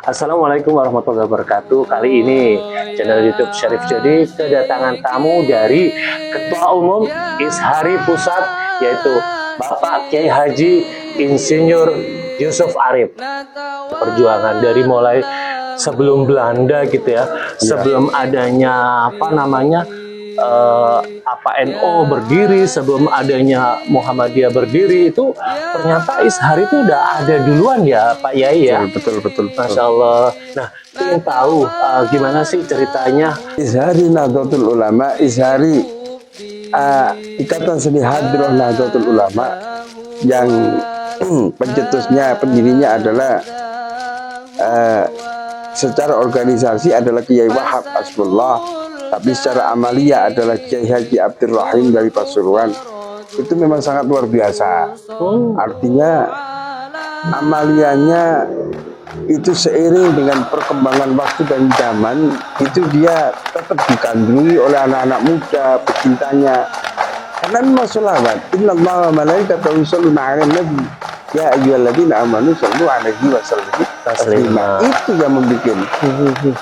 Assalamualaikum warahmatullahi wabarakatuh. Kali ini channel YouTube Syarif Jadi kedatangan tamu dari Ketua Umum Ishari Pusat, yaitu Bapak Kiai Haji Insinyur Yusuf Arif. Perjuangan dari mulai sebelum Belanda gitu ya, sebelum adanya NO berdiri, sebelum adanya Muhammadiyah berdiri, itu ternyata Ishari itu udah ada duluan ya Pak Yai ya. Betul. Masya Allah. Nah, ingin tahu gimana sih ceritanya Ishari Nahdlatul Ulama, Ishari Ikatan Seni Hadroh Nahdlatul Ulama yang pencetusnya, pendirinya adalah secara organisasi adalah Kiai Wahab Asbullah, tapi secara amalia adalah Kiai Haji Abdurrahim dari Pasuruan. Itu memang sangat luar biasa. Artinya amalianya itu seiring dengan perkembangan waktu dan zaman, itu dia tetap dikandungi oleh anak-anak muda pecintanya. Karena memang sholawat, innallaha wa malaikatahu yusholluna 'alan nabi ya ayyuhalladzina amanu shollu 'alaihi wa sallimu taslima. Itu yang membuat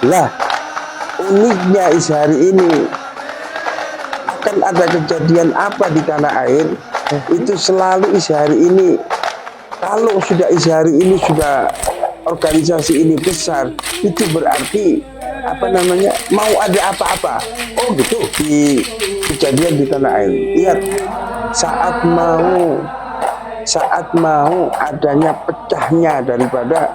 lah uniknya Ishari ini. Akan ada kejadian apa di tanah air, itu selalu Ishari ini, kalau sudah Ishari ini sudah organisasi ini besar, itu berarti mau ada apa-apa. Oh gitu, di kejadian di tanah air. Lihat, saat mau adanya pecahnya daripada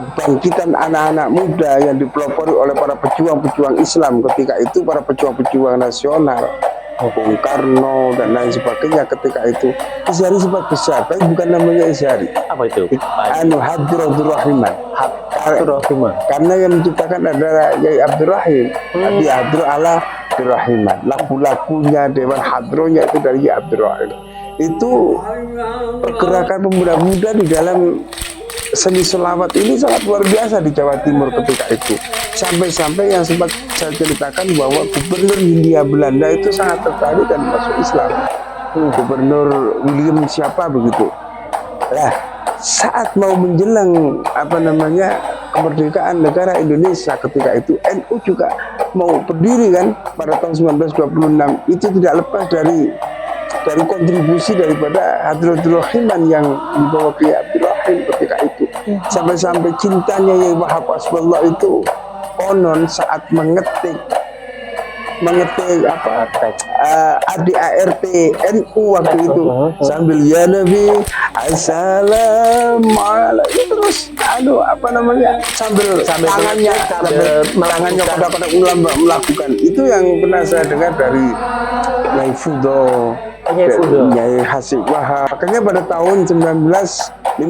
kebangkitan anak-anak muda yang dipelopori oleh para pejuang-pejuang Islam ketika itu, para pejuang-pejuang nasional, Bung Karno dan lain sebagainya. Ketika itu Ishari sempat besar, tapi bukan namanya Ishari. apa itu? Abdurrahman. Karena yang menciptakan adalah Kiai Abdurrahim. Abi Hadro ala Abdurrahman. Lagu-lagunya, Dewan Hadronya itu dari Kiai Abdurrahim. Itu pergerakan pemuda-muda di dalam seni selawat ini sangat luar biasa di Jawa Timur ketika itu. Sampai-sampai yang sempat saya ceritakan bahwa Gubernur Hindia Belanda itu sangat tertarik dan masuk Islam. Gubernur William siapa begitu. Nah, saat mau menjelang kemerdekaan negara Indonesia ketika itu, NU juga mau berdiri kan pada tahun 1926. Itu tidak lepas dari kontribusi daripada Hadrotul Rahiman yang dibawa Kiai Abdurrahim ketika itu. Sampai-sampai cintanya Kiai Wahab Asbullah itu konon saat mengetik ADART NU waktu itu, sambil ya Nabi assalamualaikum, terus sambil tangannya pada melakukan itu yang pernah saya dengar dari Nyai Fudo, Nyai Hasib Wahab. Makanya pada tahun 1959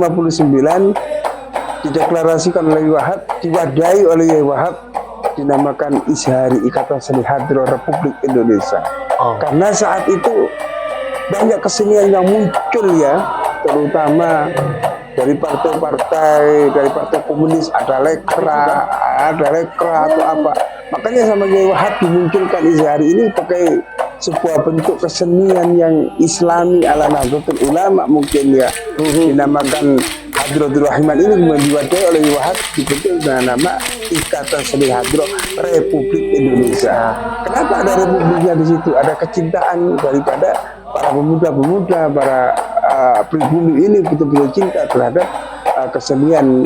dideklarasikan oleh Wahab, diwadahi oleh Kiai Wahab, dinamakan Ishari Ikatan Seni Hadroh Republik Indonesia. Karena saat itu banyak kesenian yang muncul ya, terutama dari partai-partai, dari partai komunis, ada lekra atau apa. Makanya sama Kiai Wahab dimunculkan Ishari ini pakai sebuah bentuk kesenian yang Islami ala Nahdlatul Ulama mungkin ya, dinamakan Hadrotul Rahiman. Ini kemudian diwadahi oleh Wahab, dibentuk dengan nama Ikatan Seni Hadroh Republik Indonesia. Kenapa ada republiknya di situ? Ada kecintaan daripada para pemuda-pemuda, para pribumi ini betul-betul cinta terhadap kesenian.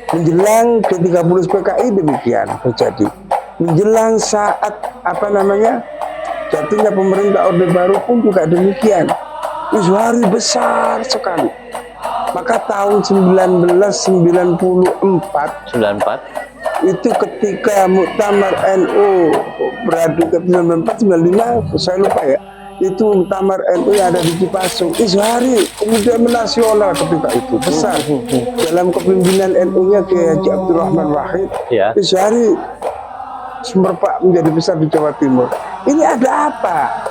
Menjelang ke-30 PKI demikian terjadi. Menjelang saat jatuhnya pemerintah Orde Baru pun juga demikian. Ishari besar sekali. Maka tahun 1994 itu ketika Muktamar NU beradu ke 94-95, saya lupa ya, itu Muktamar NU yang ada di Cipasung. Ishari kemudian menasional ketika itu besar dalam kepemimpinan NU-nya Kiai Haji Abdurrahman Wahid. Ishari semerpak menjadi besar di Jawa Timur. Ini ada apa?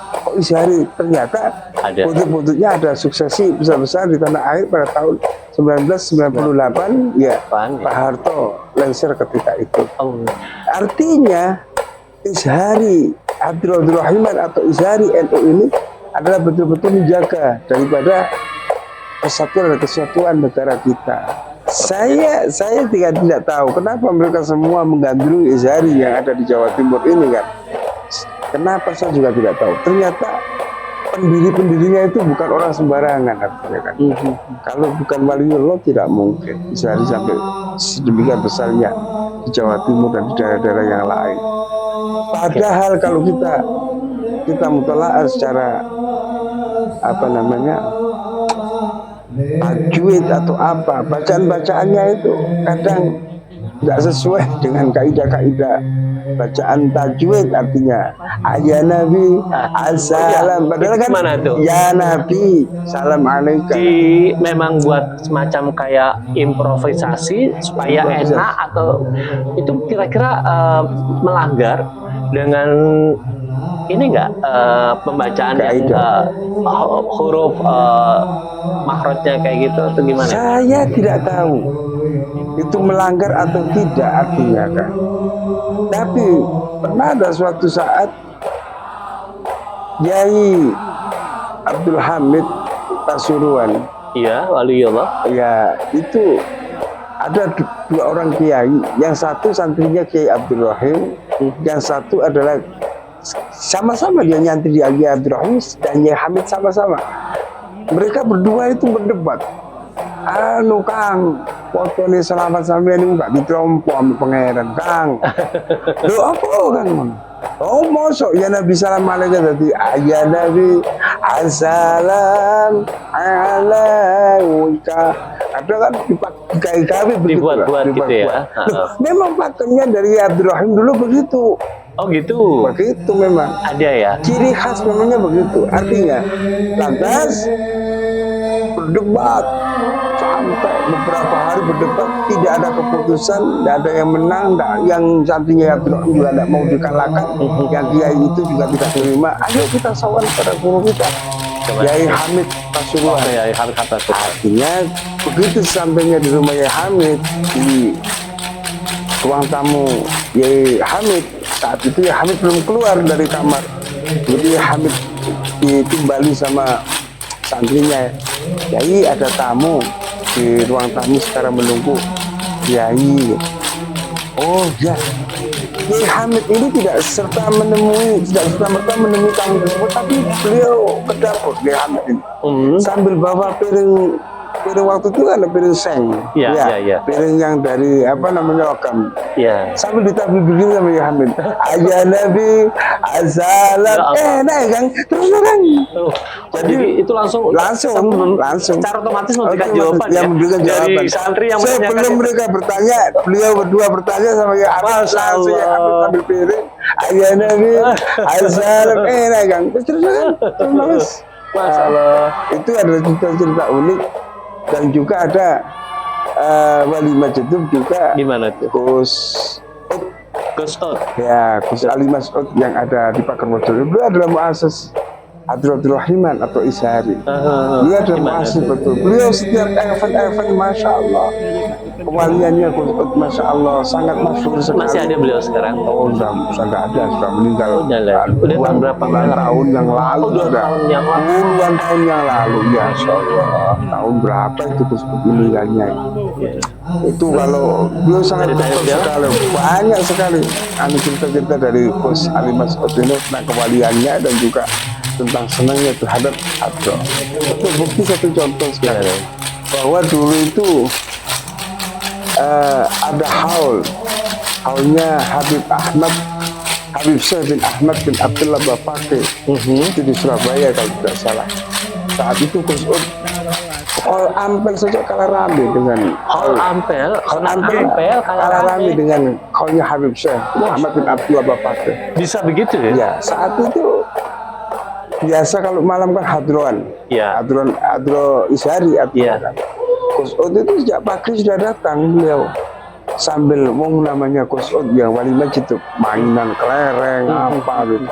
Kok Ishari ternyata bentuk-bentuknya ada suksesi besar-besar di tanah air pada tahun 1998 ya, Pak Harto lengser ketika itu. Artinya Ishari Abdul Rahiman atau Ishari NU ini adalah betul-betul menjaga daripada persatuan dan kesatuan negara kita. Saya tidak tahu kenapa mereka semua menggandrungi Izhari yang ada di Jawa Timur ini kan. Kenapa saya juga tidak tahu. Ternyata pendiri-pendirinya itu bukan orang sembarangan artinya kan. Kalau bukan waliullah tidak mungkin Izhari sampai sedemikian besarnya di Jawa Timur dan di daerah-daerah yang lain. Padahal kalau kita mutalaah secara apa namanya tajwid atau apa, bacaan-bacaannya itu kadang tidak sesuai dengan kaidah-kaidah bacaan tajwid, artinya ya Nabi assalam, padahal kan ya Nabi salam alaika. Memang buat semacam kayak improvisasi supaya enak, atau itu kira-kira melanggar dengan ini enggak pembacaan yang huruf makhrajnya kayak gitu atau gimana? Saya tidak tahu itu melanggar atau tidak artinya kan. Tapi pernah ada suatu saat Yai Abdul Hamid Pasuruan, iya, waliullah, ya itu ada dua orang kiai, yang satu santrinya Kiai Abdul Rahim, yang satu adalah sama-sama dia nyantri di Kiai Abdul Rahim dan Kiai Hamid sama-sama. Mereka berdua itu berdebat. Anu Kang, fotone selamat sampean ini gak ditrompo ambil pangeran Kang. Lho apa Kang? Oh mosok ya Nabi salam alaika tadi ya Nabi assalam alaika. Ada kan dipakai kami begitu. Dibuat gitu ya. Loh, memang pakemnya dari Abdurrahim dulu begitu. Oh gitu. Begitu memang. Ada ya. Ciri khas memangnya begitu. Artinya lantas berdebat sampai beberapa hari berdebat, tidak ada keputusan, tidak ada yang menang, yang santrinya Abdurrahim juga tidak mau dikalahkan, yang kiai itu juga tidak terima. Ayo kita sawan pada guru kita, Kiai Hamid Pasuruan. Kiai Hamid Pasuruan. Artinya begitu sampainya di rumah Kiai Hamid, di ruang tamu Kiai Hamid, saat itu Kiai Hamid belum keluar dari kamar, jadi Hamid ditimbali sama santrinya, Kiai ada tamu di ruang tamu sekarang menunggu Kiai. Oh ya, Kiai Hamid ini tidak serta merta menemui tamu tersebut, tapi beliau ke dapur Kiai Hamid ini sambil bawa piring waktu itu ada piring seng, ya. Piring yang dari apa namanya logam, sambil ditabur begini sama Kiai Hamid, ayah Nabi assalam, nah kan terus orang. Jadi itu langsung secara otomatis memberikan jawaban ya, memberikan jawaban dari santri yang sebelum mereka bertanya, beliau berdua bertanya sama Kiai Hamid, langsung Kiai Hamid ambil piring, ayah Nabi assalam, nah kan terus masalah. Itu adalah cerita unik. Dan juga ada wali Majdub juga. Di mana tuh? Gus Ud. Ya, Gus Ali Mas'ud yang ada di Pakar Mojokerto. Beliau adalah muassis Hadratul Rahiman atau Izhari. Beliau adalah muassis betul. Beliau setiap event Masya Allah, kewaliannya Gus Ud Masya Allah sangat masyhur sekali. Masih ada beliau sekarang? Oh, sudah ada, sudah meninggal. Udah tahun berapa? Tahun yang lalu. Puluhan tahun yang lalu ya. Masya Allah. Tahun berapa itu Gus Ud meninggalnya? Itu kalau beliau sangat betul sekali, banyak sekali cerita-cerita dari Gus Ali Mas'ud ini tentang kewaliannya dan juga tentang senangnya terhadap Hadro. Itu bukti satu contoh sekali bahwa dulu itu ada haulnya Habib Syekh bin Ahmad bin Abdullah Bapake, itu di Surabaya kalau tidak salah. Saat itu Gus Ud Hall Ampel saja kalah rame dengan Hall Ampel kalah rame dengan hallnya Habib Syekh Ahmad bin Abdullah Bapake. Bisa begitu ya? Ya, saat itu biasa kalau malam kan hadroan, hadro Izhari, Gus Ud itu sejak pagi sudah datang beliau sambil namanya Gus Ud yang wali Majdub, mainan kelereng apa gitu,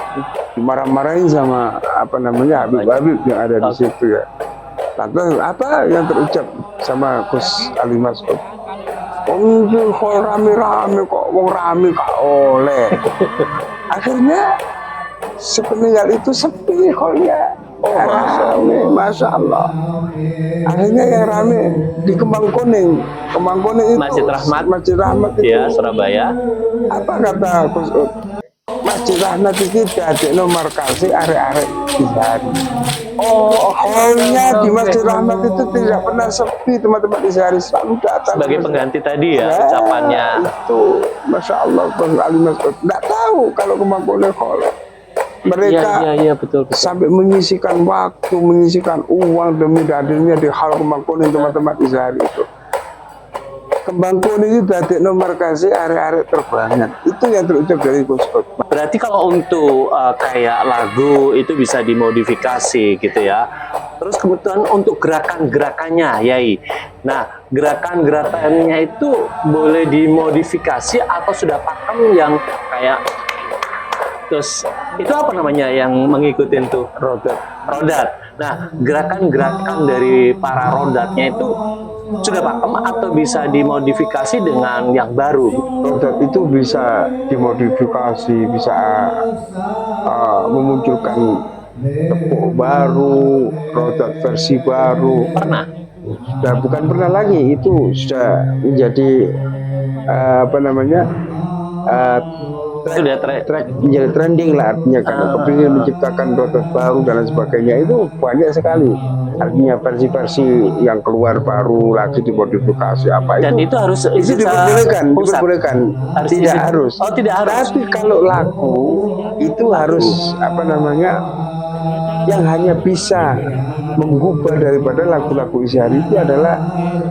dimarah-marahin sama apa namanya Habib yang ada di situ ya. Lantas apa yang terucap sama Gus Ali Mas'ud? Kok rame-rame kok, wong rame kok oleh. Akhirnya sepeninggal itu sepi hallnya. Oh, Rame, Masya Allah. Akhirnya yang rame di Kembang Kuning. Kembang Kuning itu Masjid Rahmat. Masjid Rahmat itu. Ya, Surabaya. Apa kata Gus Ud? Masjid Rahmat itu jadi nomor kasih arek-arek Izhari. Oh, Hallnya di Masjid Rahmat itu tidak pernah sepi, teman-teman Izhari selalu datang. Sebagai pengganti tadi ya, ucapannya. Itu, Masya Allah, Bang Ali Mas'ud. Nggak tahu kalau Kembang Kuning hall. Mereka Iya, betul. sampai menyisikan waktu, menyisikan uang demi hadirnya di hal Kembang Kuning, teman-teman Izhari itu. Kembang Kuning itu tadi nomor kasih arek-arek terbanyak. Itu yang terucap dari Gus Ud. Berarti kalau untuk kayak lagu itu bisa dimodifikasi gitu ya. Terus kebetulan untuk gerakan-gerakannya, Yai. Nah, gerakan-gerakannya itu boleh dimodifikasi atau sudah pakem yang kayak terus itu apa namanya yang mengikutin tuh rodat. Nah, gerakan-gerakan dari para rodatnya itu sudah pakem atau bisa dimodifikasi dengan yang baru? Rodat itu bisa dimodifikasi, bisa memunculkan tepuk baru, rodat versi baru. Pernah? Sudah bukan pernah lagi, itu sudah menjadi apa namanya Sudah menjadi trending lah, artinya karena kepingin menciptakan rodat baru dan lain sebagainya. Itu banyak sekali, artinya versi-versi yang keluar baru lagi dimodifikasi apa dan itu harus itu diperbolehkan, harus tidak izin. harus. Oh, tidak harus. Tapi kalau lagu itu harus apa namanya, yang hanya bisa menggubah daripada lagu-lagu Izhari itu adalah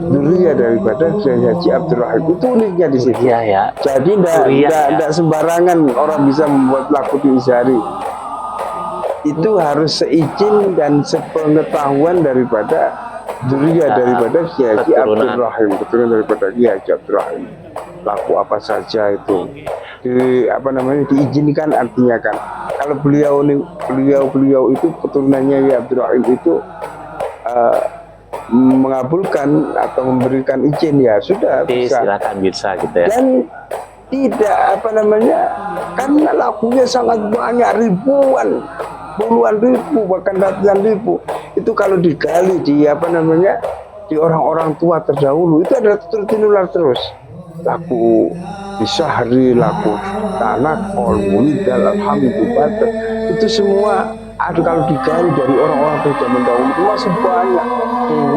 Dzurriyyah daripada Kiai Haji Abdul Wahid. Itu uniknya di situ. Iya ya. Jadi tidak sembarangan orang bisa membuat lagu di Izhari. Itu harus seizin dan sepengetahuan daripada Dzurriyyah daripada Kiai Haji Abdul Rahim, keturunan daripada Kiai Haji Abdul Rahim. Lagu apa saja itu apa namanya diizinkan, artinya kan kalau beliau itu keturunannya ya Abdul Rahim itu mengabulkan atau memberikan izin, ya sudah bisa. Silakan bisa gitu ya. Dan tidak apa namanya, karena lagunya sangat banyak, ribuan, puluhan ribu, bahkan ratusan ribu. Itu kalau digali di apa namanya, di orang-orang tua terdahulu, itu adalah terus terus. Lagu Izhari, lagu Tanah, Mulidal, Alhamdulillah, itu semua ada kalau digali dari orang-orang dari zaman dahulu itu masih banyak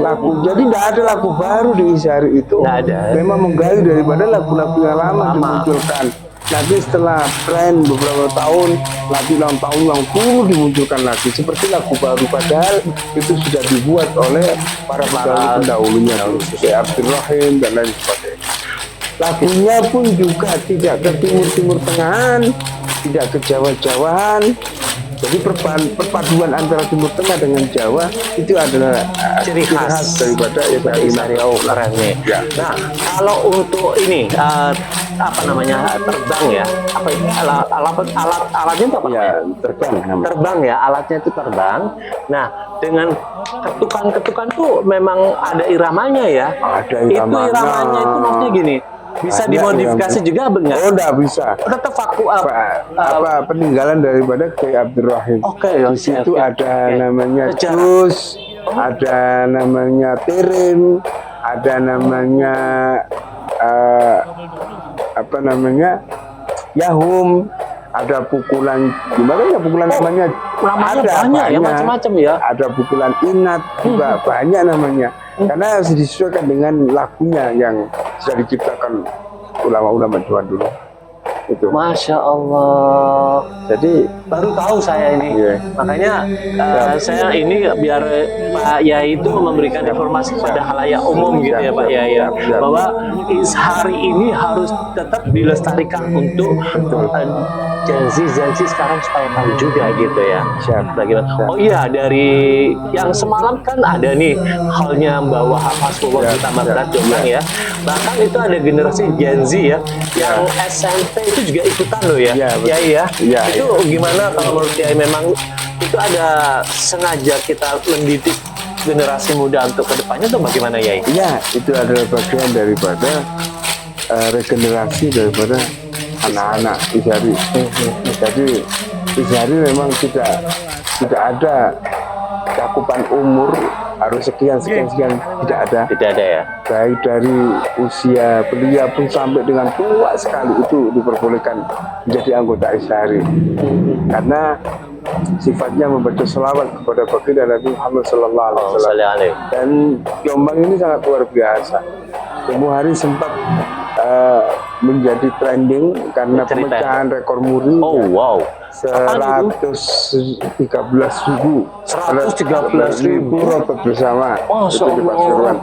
lagu. Jadi tidak ada lagu baru di Izhari itu. Tidak ada. Memang menggali daripada lagu-lagu yang lama dimunculkan. Nanti setelah tren beberapa tahun, nanti tahun yang dulu dimunculkan lagi seperti lagu baru, padahal itu sudah dibuat oleh para pendahulunya, kayak Abdul Rahim dan lain sebagainya. Lagunya pun juga tidak ke timur tengahan, tidak ke Jawa-Jawaan. Jadi perpaduan antara Timur Tengah dengan Jawa itu adalah ciri khas daripada Izhari. Oh, keren nih. Ya. Nah, kalau untuk ini apa namanya, terbang ya? Apa ini? Alatnya itu apa? Ya, terbang. Terbang ya, alatnya itu terbang. Nah, dengan ketukan-ketukan tuh memang ada iramanya ya? Ada iramanya. Itu iramanya itu maksudnya gini. Bisa dimodifikasi juga enggak? Oh, enggak bisa. Tetap vaku apa peninggalan daripada Kiai Abdul Rahim. Oke, di situ ada namanya jus, ada namanya tirim, ada namanya apa namanya yahum, ada pukulan, gimana ya pukulan namanya ada banyak ya, macam-macam ya. Ada pukulan inat juga banyak namanya. Karena harus disesuaikan dengan lagunya yang sudah diciptakan ulama-ulama Jawa dulu. Itu. Masya Allah. Jadi baru tahu saya ini. Iya. Makanya saya ini biar Pak Yai itu memberikan informasi kepada halayak umum gitu ya Pak Yai, bahwa Izhari ini harus tetap dilestarikan untuk Gen Z sekarang supaya tahu juga gitu ya. Bagaimana? Oh iya, dari yang semalam kan ada nih halnya bawa Hafaz Wawang ditambah berat Jombang ya. Bahkan itu ada generasi Gen Z ya, yang SMP itu juga ikutan loh ya. Iya. Itu gimana kalau menurut Yai, memang itu ada sengaja kita mendidik generasi muda untuk kedepannya atau bagaimana Yai? Iya, itu adalah bagian daripada regenerasi daripada anak-anak Izhari. Jadi Izhari memang tidak ada cakupan umur harus sekian tidak ada. Tidak ada ya. Baik dari usia belia pun sampai dengan tua sekali itu diperbolehkan menjadi anggota Ishari, karena sifatnya membaca selawat kepada baginda Nabi Muhammad Sallallahu Alaihi Wasallam. Dan Jombang ini sangat luar biasa. Tempo hari sempat menjadi trending karena pemecahan rekor muri. Oh wow. 113.000 rotot bersama. Oh, itu di Pasuruan.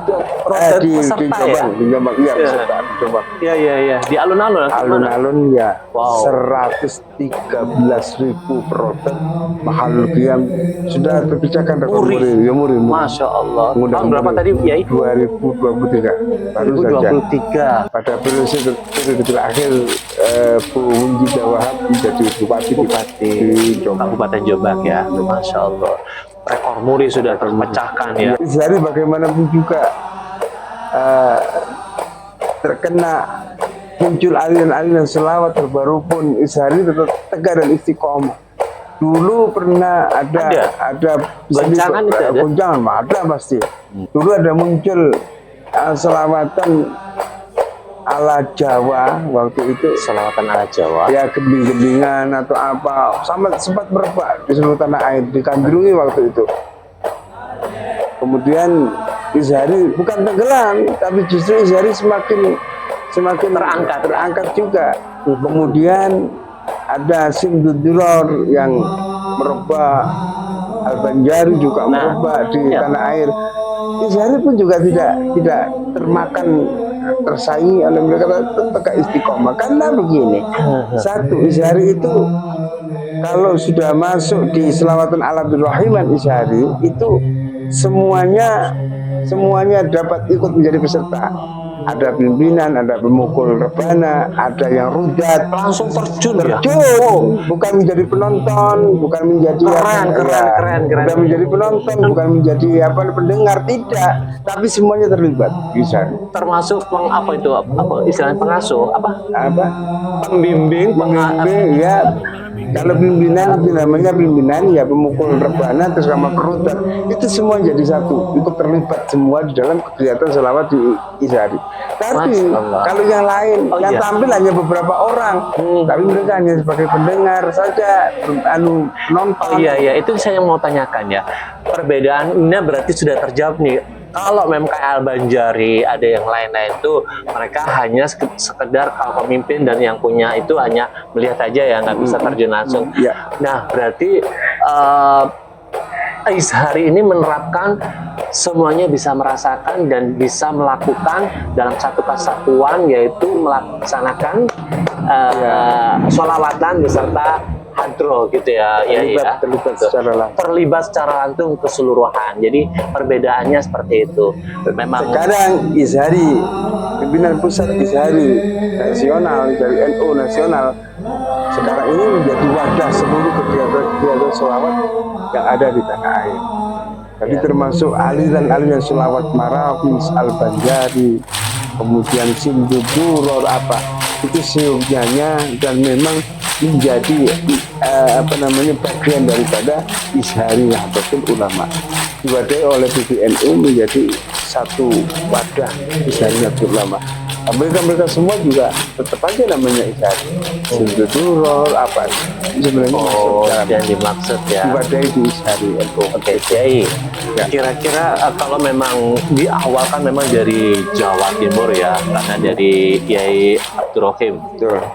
Di Jombang, iya, peserta di Jombang. Iya. Di alun-alun. Alun-alun ya. Wow. 113.000 rotot mahal qiyam sudah terpecahkan rekor muri. Ya muri. Masya Allah. Tahun berapa tadi Yai? 2023. Baru 2023. Pada periode terakhir Bu Munjidah Wahab menjadi bupati di Jombang. Kabupaten Jombang ya. Masya Allah. Rekor muri sudah terpecahkan ya. Jadi bagaimanapun juga terkena muncul aliran-aliran selawat terbaru pun Ishari tetap tegar dan istiqomah. Dulu pernah ada goncangan itu ada? Goncangan ada pasti. Dulu ada muncul selawatan ala Jawa waktu itu, Selawatan ala Jawa. ya gending-gendingan atau apa, sempat merebak di seluruh tanah air, digandrungi waktu itu. Kemudian Ishari bukan tenggelam, tapi justru Ishari semakin terangkat juga. Kemudian ada Simduduror yang merebak, Al-Banjari juga merebak di tanah air. Ishari pun juga tidak termakan, tersaingi oleh mereka, tetap istiqomah. Karena begini, satu, Ishari itu kalau sudah masuk di selawatan ala Abdurrahiman Ishari itu semuanya dapat ikut menjadi peserta. Ada pimpinan, ada pemukul rebana, ada yang rudat, Langsung terjun. bukan menjadi penonton, bukan menjadi keren. bukan menjadi penonton, bukan menjadi pendengar, tidak, tapi semuanya terlibat. Bisa. Termasuk istilahnya pengasuh Pembimbing ya. Kalau pimpinan itu namanya pimpinan ya, pemukul rebana terus sama kerutan, itu semua jadi satu, ikut terlibat semua di dalam kegiatan selawat di Ishari. Tapi kalau yang lain yang tampil hanya beberapa orang, tapi mereka hanya sebagai pendengar saja, nonton. Iya, itu saya mau tanyakan ya. Perbedaannya berarti sudah terjawab nih. Kalau memang kayak Al-Banjari, ada yang lain-lain itu mereka hanya sekedar kalau pemimpin dan yang punya itu hanya melihat aja ya, nggak bisa terjun langsung. Nah, berarti Ishari ini menerapkan semuanya bisa merasakan dan bisa melakukan dalam satu kesatuan, yaitu melaksanakan sholawatan beserta hadroh gitu ya, terlibat secara langsung keseluruhan. Jadi perbedaannya seperti itu. Memang sekarang Ishari, pimpinan pusat Ishari nasional dari NU nasional, sekarang ini menjadi wadah seluruh kegiatan sholawat yang ada di tanah air. Jadi termasuk aliran-aliran sholawat Marafis, Al-Banjari, kemudian Simduduror itu seyogyanya dan memang menjadi bagian daripada Ishari Nahdlatul Ulama, diwadahi oleh PBNU menjadi satu wadah Ishari Nahdlatul Ulama. Mereka semua juga tetap aja namanya Ishari. Simduduror sebenarnya yang dimaksud ya, diwadahi di Ishari NU. Oke, Kiai. Kira-kira kalau memang di awal kan memang dari Jawa Timur ya, karena dari Kiai Abdurrahim.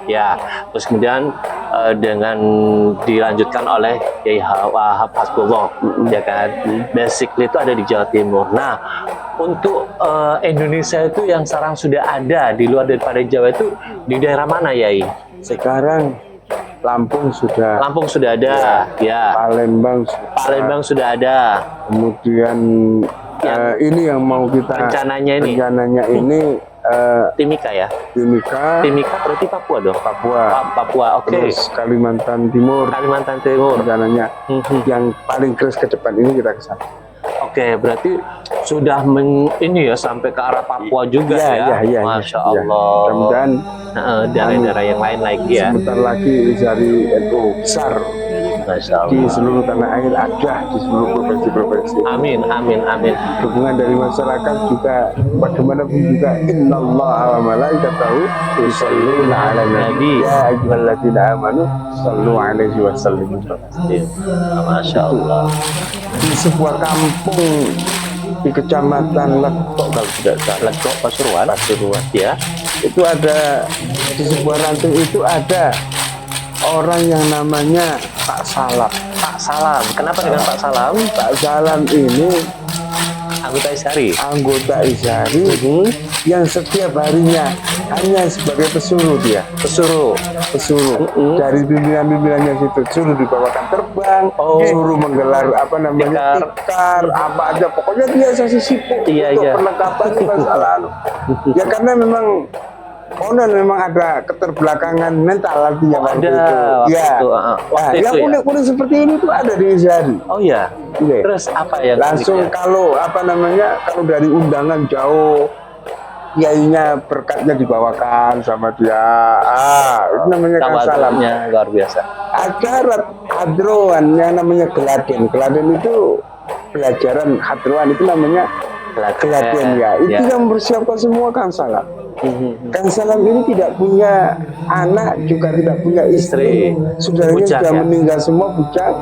Ya, terus kemudian dengan dilanjutkan oleh Kiai Wahab Hasbullah, ya kan. Basically itu ada di Jawa Timur. Nah, untuk Indonesia itu yang sekarang sudah ada di luar daripada Jawa itu di daerah mana, Yai? Sekarang Lampung sudah ada, ya. Palembang sudah ada. Kemudian ini yang mau kita rencananya ini Timika ya. Timika berarti Papua dong. Papua, oke. Terus Kalimantan Timur rencananya. Yang paling keras ke depan ini kita ke sana. Oke, berarti sudah sampai ke arah Papua juga ya. Masya Allah. Mudah-mudahan daerah-daerah yang lain lagi ya. Sebentar lagi dari NU besar Masya di Allah. seluruh tanah air, ada di seluruh provinsi-provinsi. Amin, amin, amin. Dukungan dari masyarakat juga bagaimanapun juga, innallaha wa malaikatahu yusholluna 'alan nabi ya ayyuhalladzina amanu shallu 'alaihi wa sallimu taslima. Masya Allah. Di sebuah kampung di kecamatan Lekok kalau tidak salah, Lekok Pasuruan. Pasuruan, Ya. itu ada, di sebuah ranting itu ada orang yang namanya Pak Salam. Pak Salam. Kenapa dengan Pak Salam? Pak Salam ini Anggota Ishari. anggota Ishari yang setiap harinya hanya sebagai pesuruh dia, pesuruh dari pimpinan-pimpinannya situ, suruh dibawakan terbang, suruh menggelar apa namanya tikar, apa aja, pokoknya dia sesi sibuk untuk perlengkapan masalah. Ya karena memang konon memang ada keterbelakangan mental artinya waktu itu. Ya. Nah, yang unik-unik seperti ini tuh ada di Ishari. Oh iya. Iya. Terus apa yang Langsung uniknya? kalau apa namanya, kalau dari undangan jauh, kiainya berkatnya dibawakan sama dia. Itu namanya Kang Salam. Tawaduknya luar biasa. Ada hadroan yang namanya geladen. Geladen itu pelajaran hadroan, itu namanya geladen ya. Itu yang mempersiapkan semua Kang Salam. Kang Salam ini tidak punya anak, juga tidak punya istri. Saudaranya sudah meninggal semua, bujang.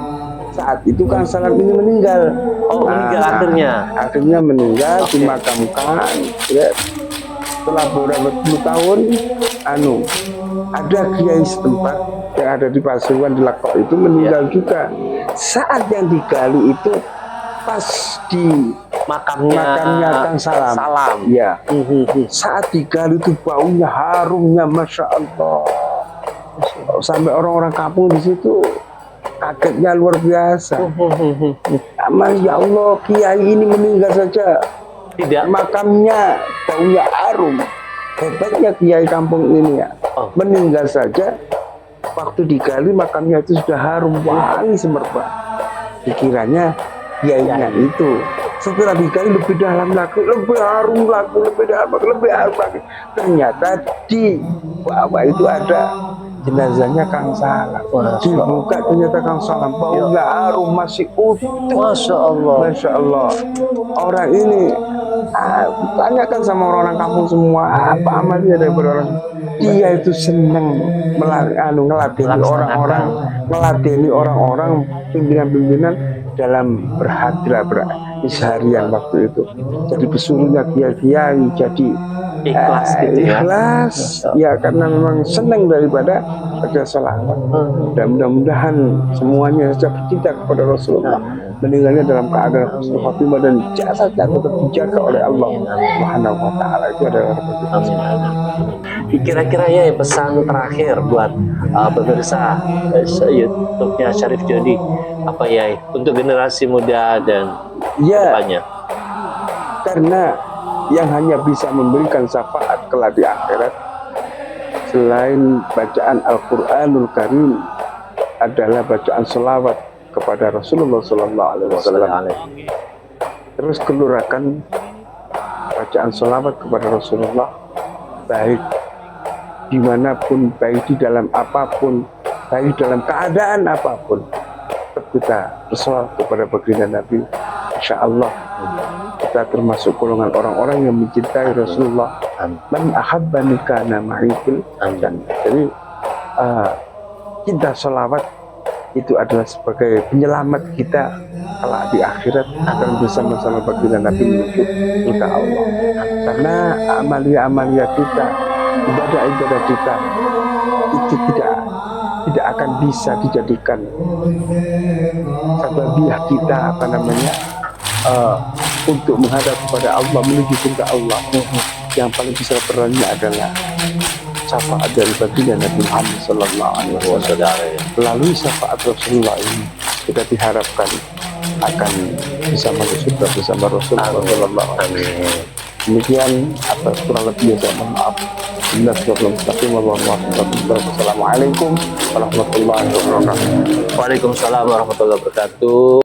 Saat itu Kang Salam ini meninggal. Meninggal akhirnya. Akhirnya meninggal, dimakamkan. Ya. Setelah beberapa puluh tahun, ada kiai setempat yang ada di Pasuruan di Lekok itu meninggal juga. Saat yang digali itu pas di makamnya Kang Salam. Ya. Saat digali itu baunya, harumnya, masya Allah. Sampai orang-orang kampung di situ kagetnya luar biasa. Ya Allah, kiai ini meninggal saja, tidak makamnya baunya harum. Hebatnya kiai kampung ini ya, meninggal saja waktu digali makamnya itu sudah harum, wangi semerbak. Dikiranya kiainya itu setelah digali lebih dalam lagi, lebih harum lagi, lebih dalam lagi, lebih harum lagi. Ternyata di bawah itu ada jenazahnya Kang Salam. Dibuka ternyata Kang Salam, baunya harum, masih utuh. Masya Allah. Masya Allah. Orang ini tanyakan sama orang-orang kampung semua, apa amalnya daripada orang. Dia itu senang ngeladeni orang-orang, pimpinan-pimpinan dalam berhadirah berisharian waktu itu. Jadi pesuruhnya kiai-kiai, jadi ikhlas gitu ya. Ikhlas ya, karena memang senang daripada baca salawat. Dan mudah-mudahan semuanya sejak cinta kepada Rasulullah meninggalnya dalam keadaan husnul khotimah dan jasadnya tetap dijaga oleh Allah Subhanahu wa taala. Itu adalah kira-kira ya pesan terakhir buat pemirsa YouTube-nya Syarif Jody apa ya untuk generasi muda dan depannya? Karena yang hanya bisa memberikan syafaat kelak di akhirat selain bacaan Al-Quranul Karim adalah bacaan selawat kepada Rasulullah SAW. Terus kelurakan bacaan selawat kepada Rasulullah, baik dimanapun, baik di dalam apapun, baik dalam keadaan apapun, tetap kita berselawat kepada baginda Nabi. Insya Allah kita termasuk golongan orang-orang yang mencintai Rasulullah. Man ahabbani kana ma'ikul. Jadi cinta selawat itu adalah sebagai penyelamat kita kelak di akhirat akan bersama-sama baginda Nabi menuju surga Allah. Karena amalia-amalia kita, ibadah-ibadah kita itu tidak akan bisa dijadikan sababiah kita untuk menghadap kepada Allah, menuju surga Allah. Yang paling besar perannya adalah syafaat dari baginda Nabi Muhammad SAW. Melalui syafaat Rasulullah ini kita diharapkan akan bisa masuk surga bersama Rasulullah SAW. Demikian, atas kurang lebihnya saya mohon maaf. Wassalamualaikum warahmatullahi wabarakatuh. Waalaikumsalam warahmatullahi wabarakatuh.